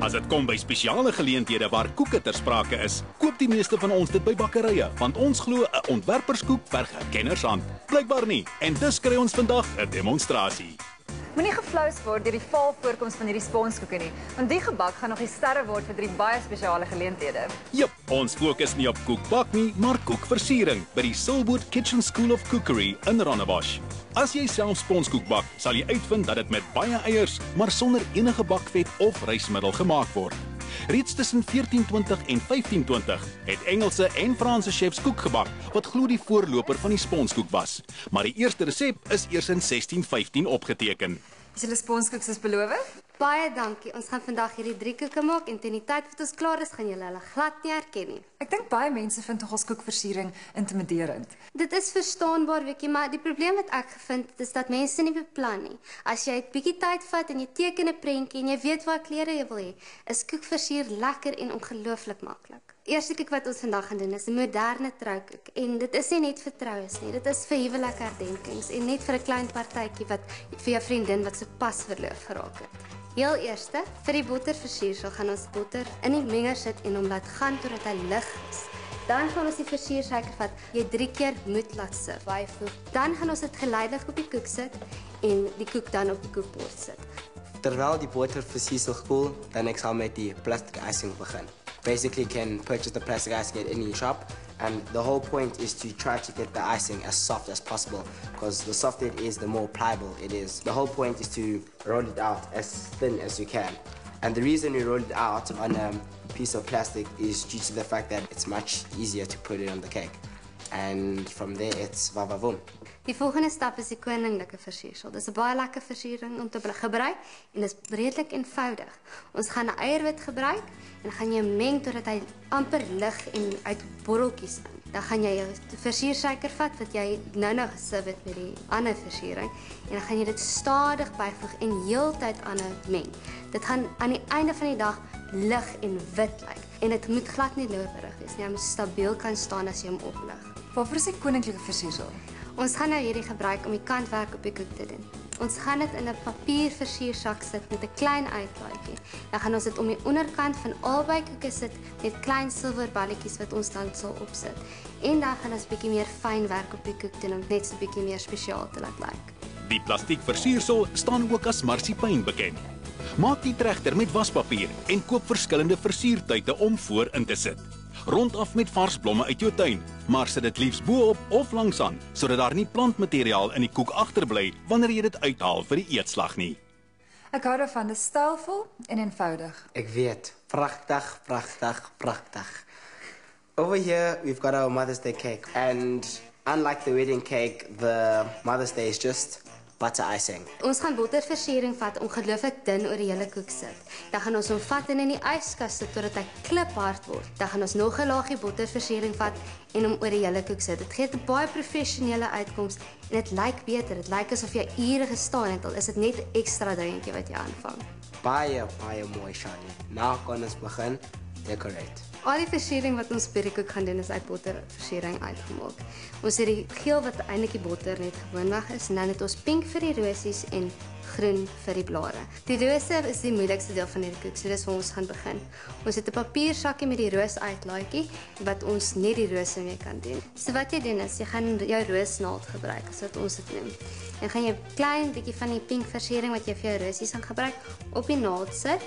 As dit kom by spesiale geleenthede waar koeke ter sprake is, koop die meeste van ons dit by bakkerye, want ons glo 'n ontwerperskoek verg 'n kennershand. Blykbaar nie, en dus kry ons vandag 'n demonstrasie. Moenie geflous word deur die vaal voorkoms van hierdie sponskoeke nie, want die gebak gaan nog die sterre word vir 3 baie spesiale geleenthede. Jep, ons fokus nie op koekbak nie, maar koekversiering by die Silwood Kitchen School of Cookery in Rondebosch. As jy self sponskoek bak, sal jy uitvind dat dit met baie eiers, maar sonder enige bakvet of rysmiddel gemaak word. Reeds tussen 1420 en 1520 het Engelse en Franse chefs koek gebak, wat glo die voorloper van die sponskoek was. Maar die eerste resep is eers in 1615 opgeteken. Is julle sponskoek soos beloof? Baie dankie. Ons gaan vandag hierdie 3 koeke maak en teen die tyd wat ons klaar is, gaan julle hulle glad nie herken nie. Ek dink baie mense vind tog ons koekversiering intimiderend. Dit is verstaanbaar, weetie, maar die probleem wat ek gevind het is dat mense nie beplan nie. As jy 'n bietjie tyd vat en jy teken 'n prentjie en jy weet waar klere jy wil hê, is koekversier lekker en ongelooflik maklik. Eerste koek wat ons vandag gaan doen is 'n moderne troukoek en dit is nie net vir troues nie, dit is vir huwelikherdenkings en net vir 'n klein partytjie wat vir jou vriendin wat sopas verloof geraak het. Heel eerste, vir die botterversiersel gaan ons botter in die menger sit en hom laat gaan totdat hy lig is. Dan gaan ons die versiersuiker vat, jy 3 keer moet laat sit, baie voeg. Dan gaan ons dit geleidelik op die koek sit en die koek dan op die koekbord sit. Terwyl die botterversiersel koel, dan ek sal met die plastic icing begin. Basically, you can purchase the plastic icing at any shop, and the whole point is to try to get the icing as soft as possible, because the softer it is, the more pliable it is. The whole point is to roll it out as thin as you can. And the reason we roll it out on a piece of plastic is due to the fact that it's much easier to put it on the cake. And from there, it's vavavoom. Die volgende stap is die koninklike versiersel. Dis 'n baie lekker versiering om te gebruik en dit is redelik eenvoudig. Ons gaan 'n eierwit gebruik en gaan jy meng totdat hy amper lig en uit borreltjies in. Dan gaan jy jou versiersuiker vat wat jy nou geserve het met die ander versiering en dan gaan jy dit stadig byvoeg en heeltyd aanhou meng. Dit gaan aan die einde van die dag lig en wit lyk en dit moet glad nie loewerig wees nie. Hy moet stabiel kan staan as jy hom oplig. Waarvoor is die koninklike versiersel? Ons gaan nou hierdie gebruik om die kantwerk op die koek te doen. Ons gaan dit in 'n papierversiersak sit met 'n klein uitlaatjie. Dan gaan ons dit om die onderkant van albei koeke sit met klein silverballetjies wat ons dan sal opsit. En dan gaan ons bietjie meer fynwerk op die koek doen om net so bietjie meer spesiaal te laat lyk. Die plastiek versiersel staan ook as marsipein bekend. Maak die trechter met waspapier en koop verskillende versiertuite om voor in te sit. Rondaf met vars blomme uit jou tuin, maar sit dit liefs bo-op of langsaan, sodat daar nie plantmateriaal in die koek agterbly wanneer jy dit uithaal vir die eetslag nie. Ek hou daarvan, dis stylvol en eenvoudig. Ek weet, pragtig, pragtig, pragtig. Over here, we've got our Mother's Day cake. And unlike the wedding cake, the Mother's Day is just butter icing. Ons gaan botterversiering vat ongelooflik dun oor die hele koek sit. Dan gaan ons hom vat en in die yskas sit totdat hy kliphard word. Dan gaan ons nog 'n laagie botterversiering vat en hom oor die hele koek sit. Dit gee 'n baie professionele uitkoms en dit lyk beter. Dit lyk asof jy ure gestaan het, al is dit net 'n ekstra dingetjie wat jy aanvang. Baie mooi, Shani. Nou kan ons begin decorate. Al die versiering wat ons by die koek gaan doen is uit botterversiering uitgemaak. Ons het die geel wat eintlik die botter net gewoonweg is en dan het ons pink vir die rosies en groen vir die blare. Die rose is die moeilikste deel van hierdie koek, so dis waar ons gaan begin. Ons het 'n papiersakkie met die roos uitlaatjie wat ons net die rose mee kan doen. So wat jy doen is jy gaan jou roosnaald gebruik, so wat ons dit noem. En gaan jy klein bietjie van die pink versiering wat jy vir jou rosies gaan gebruik op die naald sit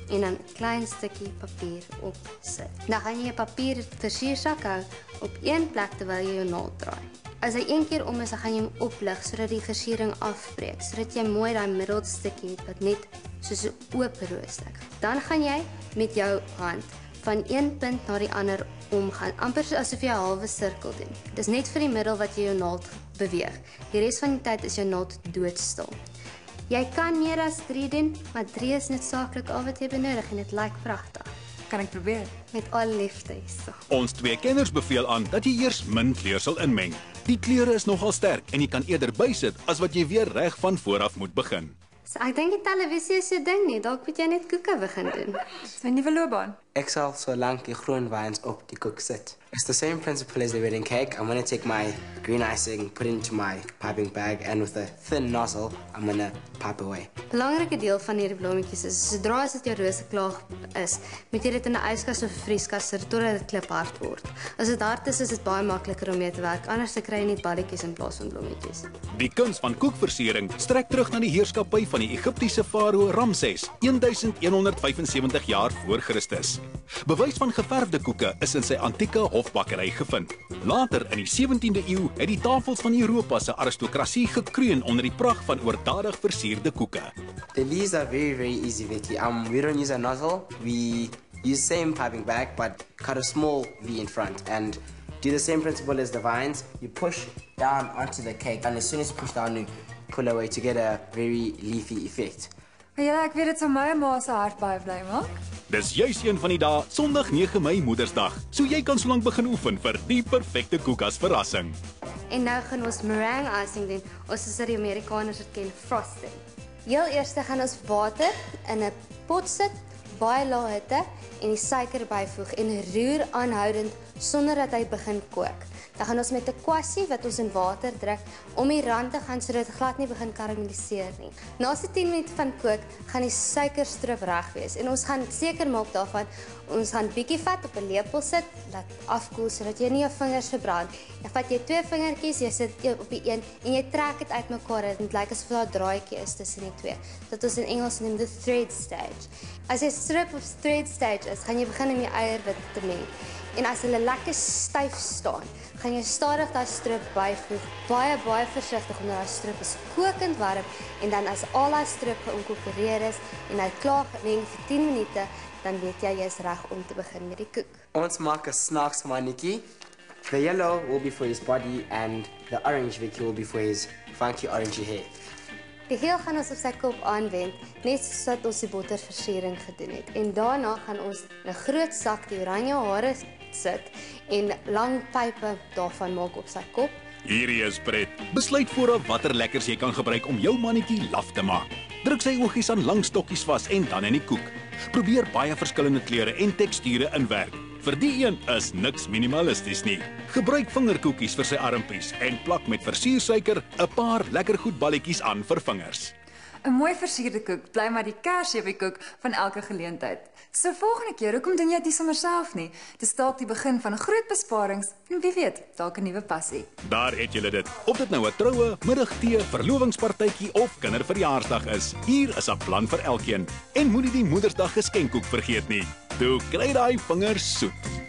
en dan 'n klein stukkie papier op sit. Dan gaan jy 'n papier versiersak hou op een plek terwyl jy jou naald draai. As hy een keer om is, dan gaan jy hom oplig sodat die versiering afbreek, sodat jy mooi daai middelstukkie het wat net soos 'n oop roos lyk. Dan gaan jy met jou hand van een punt na die ander omgaan, amper asof jy 'n halwe sirkel doen. Dis net vir die middel wat jy jou naald beweeg. Die res van die tyd is jou naald doodstil. Jy kan meer as 3 doen, maar 3 is net saaklik al wat jy benodig en dit lyk pragtig. Kan ek probeer? Met al liefde hierso. Ons 2 kenners beveel aan dat jy eers min kleursel inmeng. Die kleure is nogal sterk en jy kan eerder bysit as wat jy weer reg van vooraf moet begin. So ek dink die televisie is jou ding nie, dalk moet jy net koeke begin doen. Dis 'n nuwe loopbaan. Ek sal so lank die groen wyns op die koek sit. It's the same principle as the wedding cake. I'm going to take my green icing, put it into my piping bag, and with a thin nozzle, I'm going to pipe away. Belangrike deel van hierdie blommetjies is, sodra as dit jou rose klaar is, moet jy dit in 'n yskas of 'n vrieskas sit totdat dit kliphard word. As dit hard is dit baie makliker om mee te werk, anders kry jy net balletjies in plaas van blommetjies. Die kuns van koekversiering strek terug na die heerskappy van die Egiptiese farao Ramses, 1175 jaar voor Christus. Bewys van geverfde koeke is in sy antieke hofbakkery gevind. Later in die 17de eeu het die tafels van Europa se aristokrasie gekroon onder die pragt van oordadig versierde koeke. The leaves are very easy, Vicky. We don't use a nozzle. We use same piping bag, but cut a small V in front and do the same principle as the vines. You push down onto the cake, and as soon as you push down, you pull away to get a very leafy effect. Maar ja, ek weet dit sou my ma se hart baie bly maak. Dis juis een van die dae, Sondag 9 Mei Moedersdag. So jy kan solank begin oefen vir die perfekte koek as verrassing. En nou gaan ons meringue icing doen, ons soos die Amerikaners dit ken, frosting. Heel eers gaan ons water in 'n pot sit, baie lae hitte en die suiker byvoeg en roer aanhoudend sonder dat hy begin kook. Dan gaan ons met 'n kwassie wat ons in water druk om die rand te gaan sodat dit glad nie begin karameliseer nie. Na so 10 minute van kook gaan die suikerstrop reg wees en ons gaan seker maak daarvan ons gaan bietjie vat op 'n lepel sit, laat afkoel sodat jy nie jou vingers verbrand. Dan vat jy 2 vingertjies, jy sit op die een en jy trek dit uitmekaar en dit lyk asof daar 'n draadjie is tussen die twee. Wat ons in Engels noem the thread stage. As jy strip of thread stage is, gaan jy begin om die eiers te meng. En as hulle lekker styf staan, gaan jy stadig daai strip byvoeg, baie versigtig omdat daai strip is kokend warm en dan as al daai strip geïnkorporeer is en hy klaar gemeng vir 10 minute, dan weet jy is reg om te begin met die koek. Ons maak 'n snaaks mannetjie. The yellow will be for his body and the orange, Vicky, will be for his funky orangey hair. Die geel gaan ons op sy kop aanwend, net soos wat ons die botterversiering gedoen het. En daarna gaan ons 'n groot sak die oranje hare sit en lang pype daarvan maak op sy kop. Hierdie is pret. Besluit vooraf watter lekkers jy kan gebruik om jou mannetjie laf te maak. Druk sy oogies aan lang stokkies vas en dan in die koek. Probeer baie verskillende kleure en teksture inwerk. Vir die een is niks minimalisties nie. Gebruik vingerkoekies vir sy armpies en plak met versiersuiker 'n paar lekker goed balletjies aan vir vingers. 'n Mooi versierde koek bly maar die kersie op die koek van elke geleentheid. So volgende keer, hoekom doen jy dit nie sommer self nie? Dis dalk die begin van groot besparings en wie weet, dalk 'n nuwe passie. Daar het julle dit. Of dit nou 'n troue, middagtee, verlovingspartytjie of kinderverjaarsdag is, hier is 'n plan vir elkeen. En moenie die Moedersdag geskenkkoek vergeet nie. Toe kry daai vingers soet.